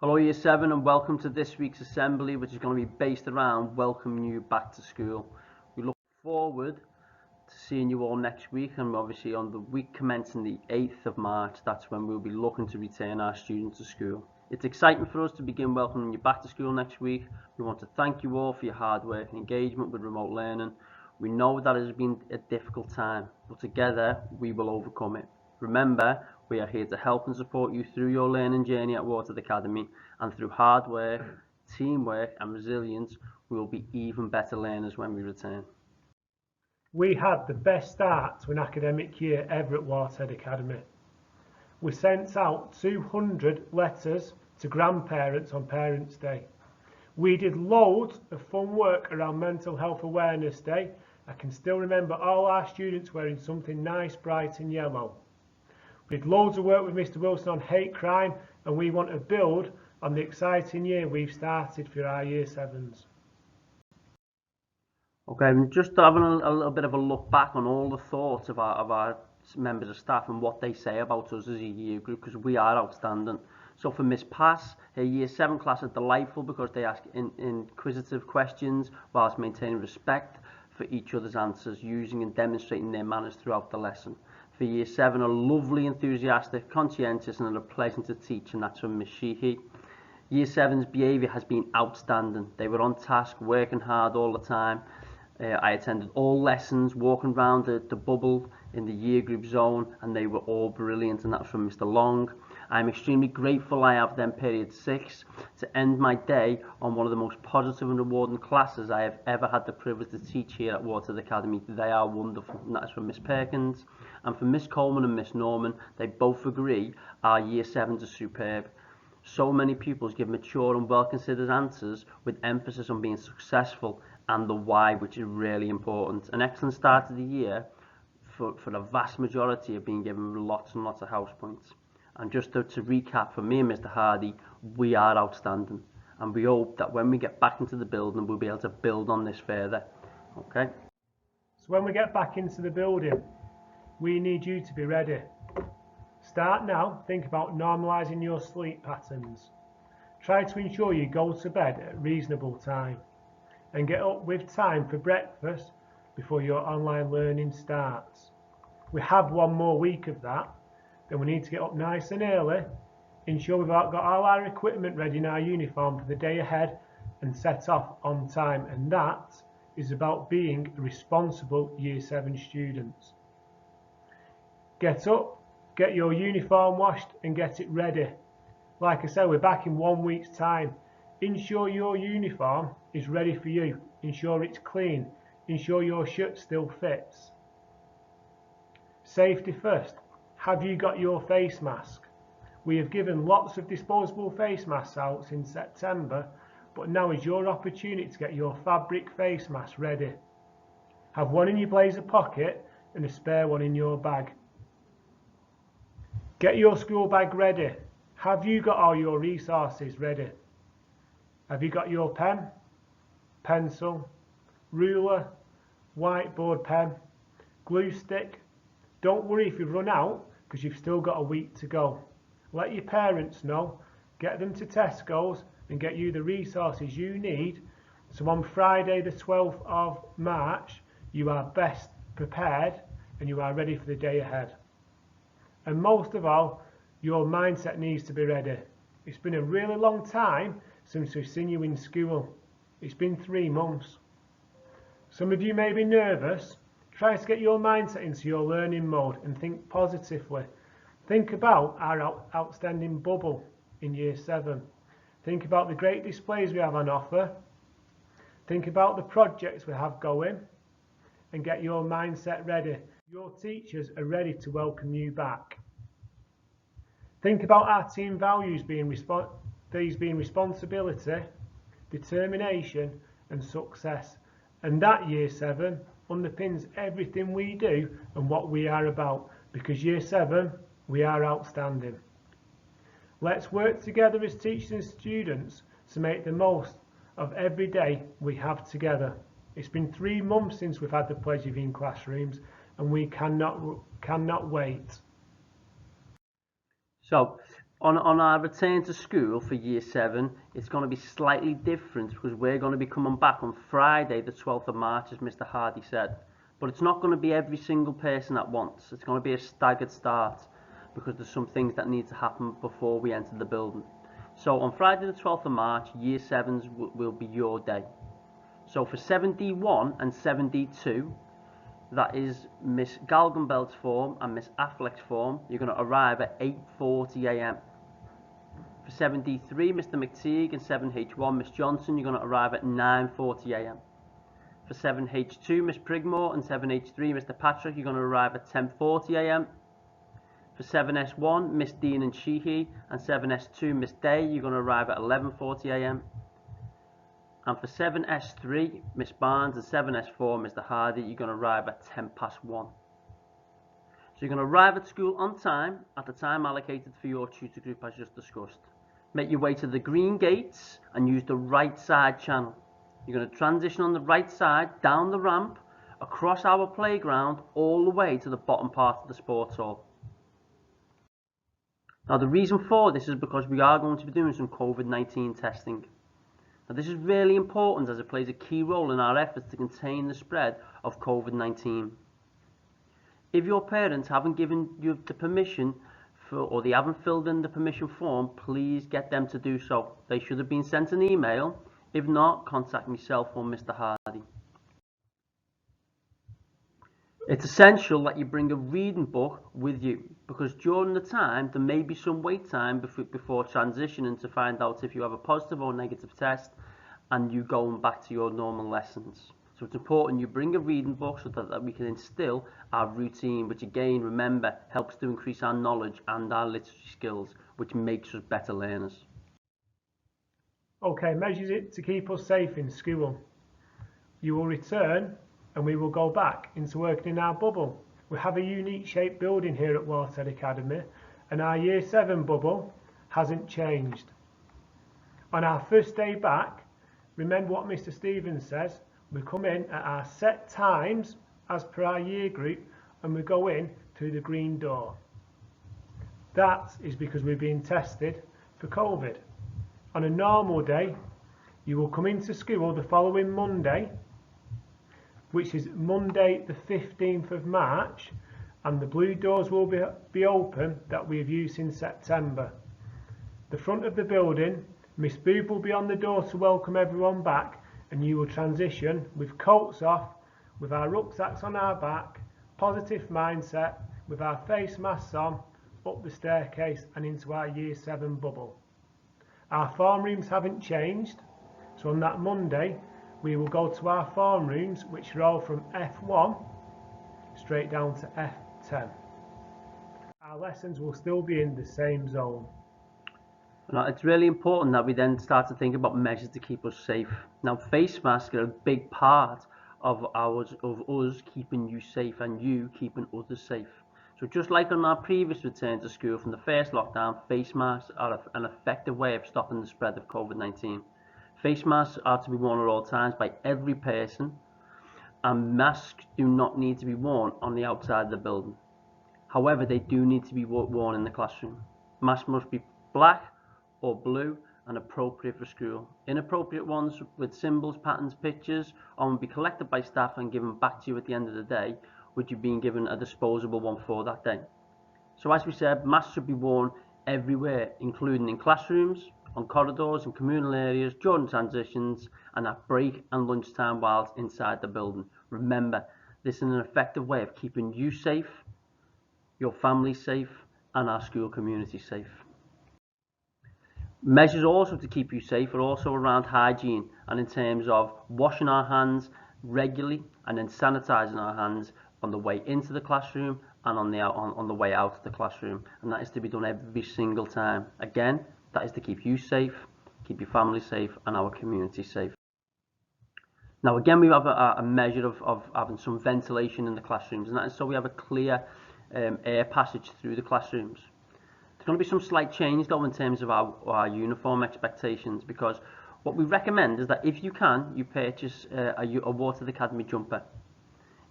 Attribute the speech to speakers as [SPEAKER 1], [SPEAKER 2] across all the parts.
[SPEAKER 1] Hello Year 7 and welcome to this week's assembly, which is going to be based around welcoming you back to school. We look forward to seeing you all next week, and obviously on the week commencing the 8th of March, that's when we'll be looking to return our students to school. It's exciting for us to begin welcoming you back to school next week. We want to thank you all for your hard work and engagement with remote learning. We know that it has been a difficult time, but together we will overcome it. Remember, we are here to help and support you through your learning journey at Watered Academy, and through hard work, teamwork and resilience, we will be even better learners when we return.
[SPEAKER 2] We had the best start to an academic year ever at Watered Academy. We sent out 200 letters to grandparents on Parents' Day. We did loads of fun work around Mental Health Awareness Day. I can still remember all our students wearing something nice, bright and yellow. We did loads of work with Mr. Wilson on hate crime, and we want to build on the exciting year we've started for our Year 7s.
[SPEAKER 1] Okay, and just having a little bit of a look back on all the thoughts of our members of staff and what they say about us as a year group, because we are outstanding. So for Miss Pass, her Year 7 class is delightful because they ask inquisitive questions whilst maintaining respect for each other's answers, using and demonstrating their manners throughout the lesson. For Year 7 are lovely, enthusiastic, conscientious and are pleasant to teach, and that's from Miss Sheehy. Year 7's behaviour has been outstanding. They were on task, working hard all the time. I attended all lessons, walking around the bubble in the year group zone, and they were all brilliant, and that's from Mr. Long. I'm extremely grateful I have them period 6 to end my day on one of the most positive and rewarding classes I have ever had the privilege to teach here at Watered Academy. They are wonderful, and that's from Miss Perkins. And from Miss Coleman and Miss Norman, they both agree our Year 7s are superb. So many pupils give mature and well-considered answers with emphasis on being successful and the why, which is really important. An excellent start to the year for the vast majority of being given lots and lots of house points. And just to recap, for me and Mr. Hardy, we are outstanding, and we hope that when we get back into the building, we'll be able to build on this further. Okay?
[SPEAKER 2] So when we get back into the building, we need you to be ready. Start now. Think about normalising your sleep patterns. Try to ensure you go to bed at a reasonable time and get up with time for breakfast before your online learning starts. We have one more week of that. Then we need to get up nice and early, ensure we've got all our equipment ready in our uniform for the day ahead, and set off on time. And that is about being a responsible Year 7 students. Get up, get your uniform washed and get it ready. Like I said, we're back in 1 week's time. Ensure your uniform is ready for you. Ensure it's clean. Ensure your shirt still fits. Safety first. Have you got your face mask? We have given lots of disposable face masks out since September, but now is your opportunity to get your fabric face mask ready. Have one in your blazer pocket and a spare one in your bag. Get your school bag ready. Have you got all your resources ready? Have you got your pen, pencil, ruler, whiteboard pen, glue stick? Don't worry if you've run out, because you've still got a week to go. Let your parents know, get them to Tesco's and get you the resources you need, so on Friday the 12th of March you are best prepared and you are ready for the day ahead. And most of all, your mindset needs to be ready. It's been a really long time since we've seen you in school. It's been 3 months. Some of you may be nervous. Try to get your mindset into your learning mode and think positively. Think about our outstanding bubble in Year 7. Think about the great displays we have on offer. Think about the projects we have going, and get your mindset ready. Your teachers are ready to welcome you back. Think about our team values being responsibility, determination and success. And that Year 7 underpins everything we do and what we are about, because Year 7, we are outstanding. Let's work together as teachers and students to make the most of every day we have together. It's been 3 months since we've had the pleasure of being in classrooms, and we cannot wait.
[SPEAKER 1] So On our return to school for year 7, it's going to be slightly different because we're going to be coming back on Friday the 12th of March, as Mr. Hardy said. But it's not going to be every single person at once. It's going to be a staggered start because there's some things that need to happen before we enter the building. So on Friday the 12th of March, year 7s will be your day. So for 7D1 and 7D2, that is Miss Galgenbelt's form and Miss Affleck's form, you're going to arrive at 8:40 a.m. For 7D3, Mr. McTeague, and 7H1, Miss Johnson, you're going to arrive at 9:40 a.m. For 7H2, Miss Prigmore, and 7H3, Mr. Patrick, you're going to arrive at 10:40 a.m. For 7S1, Miss Dean and Sheehy, and 7S2, Miss Day, you're going to arrive at 11:40 a.m. And for 7S3, Miss Barnes, and 7S4, Mr. Hardy, you're going to arrive at 1:10. So you're going to arrive at school on time, at the time allocated for your tutor group as just discussed. Make your way to the green gates and use the right side channel. You're going to transition on the right side, down the ramp, across our playground, all the way to the bottom part of the sports hall. Now the reason for this is because we are going to be doing some COVID-19 testing. Now this is really important as it plays a key role in our efforts to contain the spread of COVID-19. If your parents haven't given you the permission or they haven't filled in the permission form, please get them to do so. They should have been sent an email. If not, contact myself or Mr. Hardy. It's essential that you bring a reading book with you because during the time there may be some wait time before transitioning to find out if you have a positive or negative test and you going back to your normal lessons. So it's important you bring a reading book so that we can instill our routine, which again, remember, helps to increase our knowledge and our literacy skills, which makes us better learners.
[SPEAKER 2] Okay, measures it to keep us safe in school. You will return and we will go back into working in our bubble. We have a unique shaped building here at Waterside Academy and our year 7 bubble hasn't changed. On our first day back, remember what Mr. Stevens says, we come in at our set times as per our year group and we go in through the green door. That is because we're being tested for COVID. On a normal day, you will come into school the following Monday, which is Monday the 15th of March, and the blue doors will be open that we have used in September. The front of the building, Miss Boob will be on the door to welcome everyone back, and you will transition with coats off, with our rucksacks on our back, positive mindset, with our face masks on, up the staircase and into our year 7 bubble. Our form rooms haven't changed, so on that Monday we will go to our form rooms, which are all from F1 straight down to F10. Our lessons will still be in the same zone.
[SPEAKER 1] Now, it's really important that we then start to think about measures to keep us safe. Now, face masks are a big part of us keeping you safe and you keeping others safe. So just like on our previous return to school from the first lockdown, face masks are an effective way of stopping the spread of COVID-19. Face masks are to be worn at all times by every person, and masks do not need to be worn on the outside of the building. However, they do need to be worn in the classroom. Masks must be black or blue and appropriate for school. Inappropriate ones with symbols, patterns, pictures will be collected by staff and given back to you at the end of the day, with you being given a disposable one for that day. So as we said, masks should be worn everywhere, including in classrooms, on corridors and communal areas, during transitions, and at break and lunchtime whilst inside the building. Remember, this is an effective way of keeping you safe, your family safe, and our school community safe. Measures also to keep you safe are also around hygiene and in terms of washing our hands regularly and then sanitizing our hands on the way into the classroom and on the way out of the classroom, and that is to be done every single time. Again, that is to keep you safe, keep your family safe, and our community safe. Now again, we have a measure of having some ventilation in the classrooms, and that is so we have a clear air passage through the classrooms. There's going to be some slight change though in terms of our uniform expectations, because what we recommend is that if you can, you purchase a Waterside Academy jumper.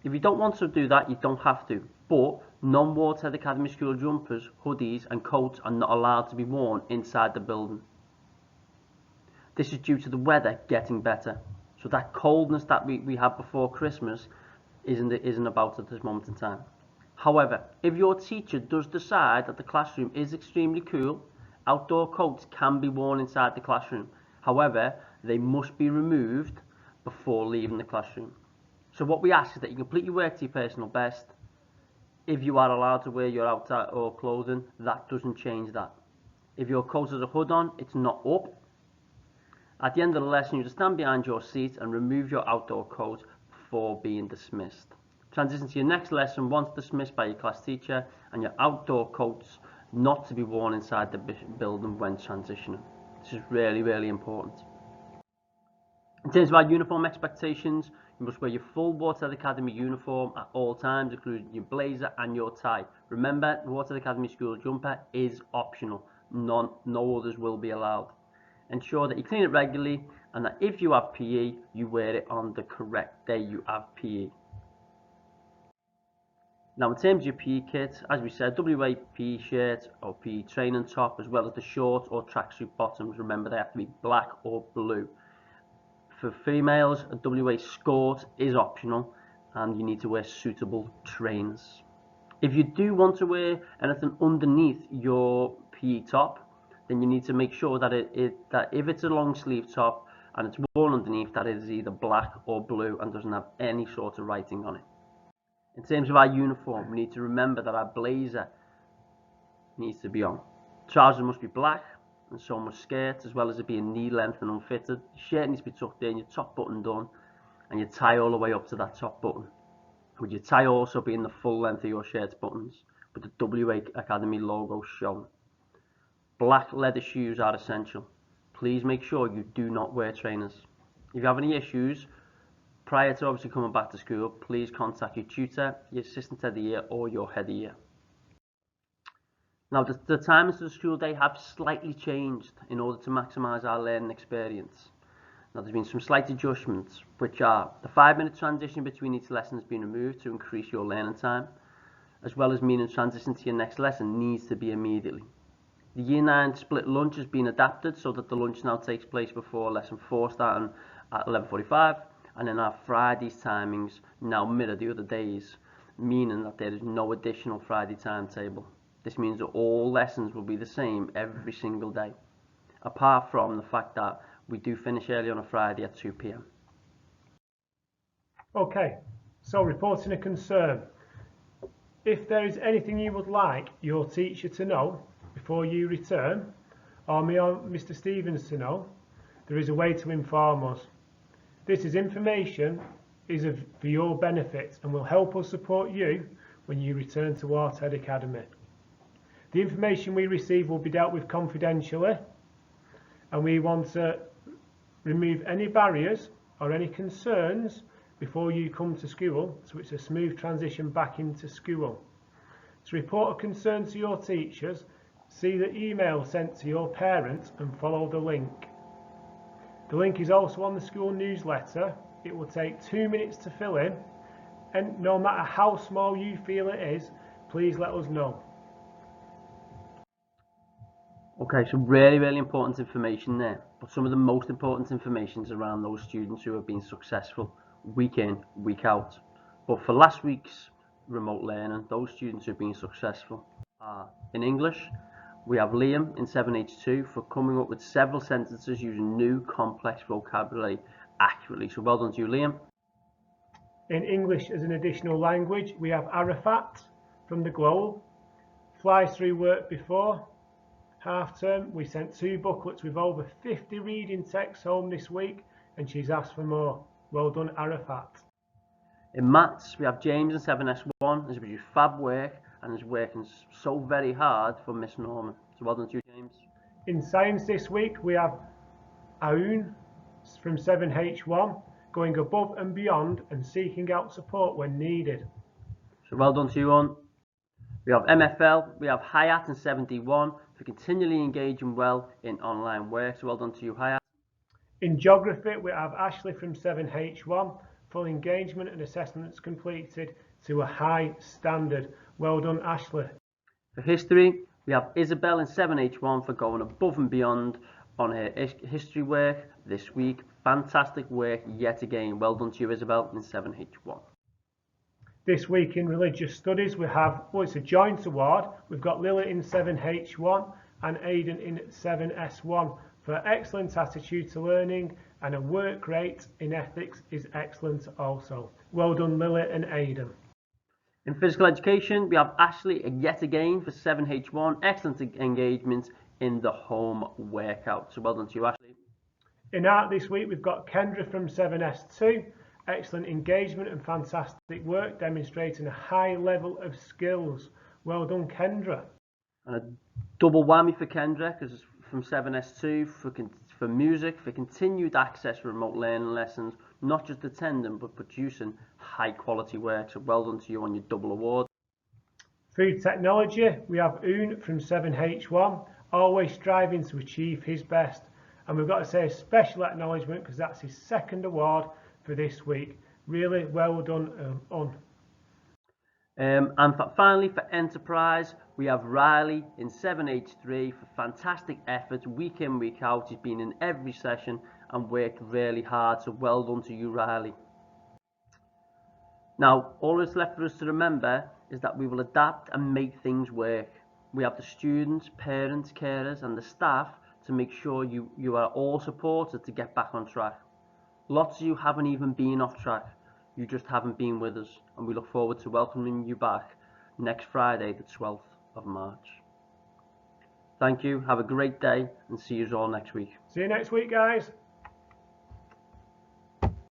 [SPEAKER 1] If you don't want to do that, you don't have to, But non-Waterhead Academy school jumpers, hoodies and coats are not allowed to be worn inside the building. This is due to the weather getting better. So that coldness that we had before Christmas isn't about at this moment in time. However, if your teacher does decide that the classroom is extremely cool, outdoor coats can be worn inside the classroom. However, they must be removed before leaving the classroom. So what we ask is that you complete your work to your personal best. If you are allowed to wear your outdoor clothing, that doesn't change that. If your coat has a hood on, it's not up. At the end of the lesson, you just stand behind your seat and remove your outdoor coat before being dismissed. Transition to your next lesson once dismissed by your class teacher, and your outdoor coats not to be worn inside the building when transitioning. This is really, really important. In terms of our uniform expectations, you must wear your full Waterhead Academy uniform at all times, including your blazer and your tie. Remember, the Waterhead Academy school jumper is optional. No others will be allowed. Ensure that you clean it regularly, and that if you have PE, you wear it on the correct day you have PE. Now in terms of your PE kit, as we said, WA PE shirt or PE training top, as well as the short or tracksuit bottoms. Remember, they have to be black or blue. For females, a WA skirt is optional, and you need to wear suitable trainers. If you do want to wear anything underneath your PE top, then you need to make sure that if it's a long sleeve top and it's worn underneath, that it is either black or blue and doesn't have any sort of writing on it. In terms of our uniform, we need to remember that our blazer needs to be on. Trousers must be black, and so must skirts, as well as it being knee length and unfitted. Your shirt needs to be tucked in, your top button done, and your tie all the way up to that top button. With your tie also being the full length of your shirt's buttons, with the WA Academy logo shown. Black leather shoes are essential. Please make sure you do not wear trainers. If you have any issues prior to obviously coming back to school, please contact your tutor, your assistant head of year, or your head of year. Now the timings of the school day have slightly changed in order to maximise our learning experience. Now there's been some slight adjustments, which are the 5-minute transition between each lesson has been removed to increase your learning time, as well as meaning transition to your next lesson needs to be immediately. The Year 9 split lunch has been adapted so that the lunch now takes place before lesson 4 starting at 11:45, and then our Friday's timings now mirror the other days, meaning that there is no additional Friday timetable. This means that all lessons will be the same every single day, apart from the fact that we do finish early on a Friday at 2 p.m.
[SPEAKER 2] Okay, so reporting a concern. If there is anything you would like your teacher to know before you return, or me or Mr. Stevens to know, there is a way to inform us. This information is for your benefit and will help us support you when you return to Waterhead Academy. The information we receive will be dealt with confidentially, and we want to remove any barriers or any concerns before you come to school, so it's a smooth transition back into school. To report a concern to your teachers, see the email sent to your parents and follow the link. The link is also on the school newsletter. It will take 2 minutes to fill in, and no matter how small you feel it is, please let us know.
[SPEAKER 1] Okay, so really important information there, but some of the most important information is around those students who have been successful week in, week out. But for last week's remote learning, those students who have been successful are in English. We have Liam in 7H2 for coming up with several sentences using new complex vocabulary accurately. So well done to you, Liam.
[SPEAKER 2] In English as an additional language, we have Arafat from the Globe. Flies through work before. Half term, we sent 2 booklets with over 50 reading texts home this week, and she's asked for more. Well done, Arafat.
[SPEAKER 1] In maths, we have James in 7S1 who's produced fab work and is working so very hard for Miss Norman. So well done to you, James.
[SPEAKER 2] In science this week, we have Aoun from 7H1 going above and beyond and seeking out support when needed.
[SPEAKER 1] So well done to you, on. We have MFL, we have Hayat in 7D1 for continually engaging well in online work. So well done to you, Hayat.
[SPEAKER 2] In geography, we have Ashley from 7H1, full engagement and assessments completed, to a high standard. Well done, Ashley.
[SPEAKER 1] For history, we have Isabel in 7H1 for going above and beyond on her history work this week. Fantastic work yet again. Well done to you, Isabel, in 7H1.
[SPEAKER 2] This week in religious studies, we have, it's a joint award. We've got Lily in 7H1 and Aidan in 7S1 for excellent attitude to learning, and a work rate in ethics is excellent also. Well done, Lily and Aidan.
[SPEAKER 1] In physical education, we have Ashley yet again for 7H1. Excellent engagement in the home workout. So well done to you, Ashley.
[SPEAKER 2] In art this week, we've got Kendra from 7S2. Excellent engagement and fantastic work, demonstrating a high level of skills. Well done, Kendra.
[SPEAKER 1] And a double whammy for Kendra, because from 7S2 for music, for continued access for remote learning lessons, not just attending but producing high quality work. So well done to you on your double award.
[SPEAKER 2] Food technology, we have Un from 7H1, always striving to achieve his best. And we've got to say a special acknowledgement because that's his second award for this week. Really well done, Un.
[SPEAKER 1] And finally, for enterprise, we have Riley in 7H3 for fantastic effort week in, week out. He's been in every session and worked really hard, so well done to you, Riley. Now, all that's left for us to remember is that we will adapt and make things work. We have the students, parents, carers and the staff to make sure you are all supported to get back on track. Lots of you haven't even been off track. You just haven't been with us, and we look forward to welcoming you back next Friday, the 12th of March. Thank you, have a great day, and see you all next week.
[SPEAKER 2] See you next week, guys.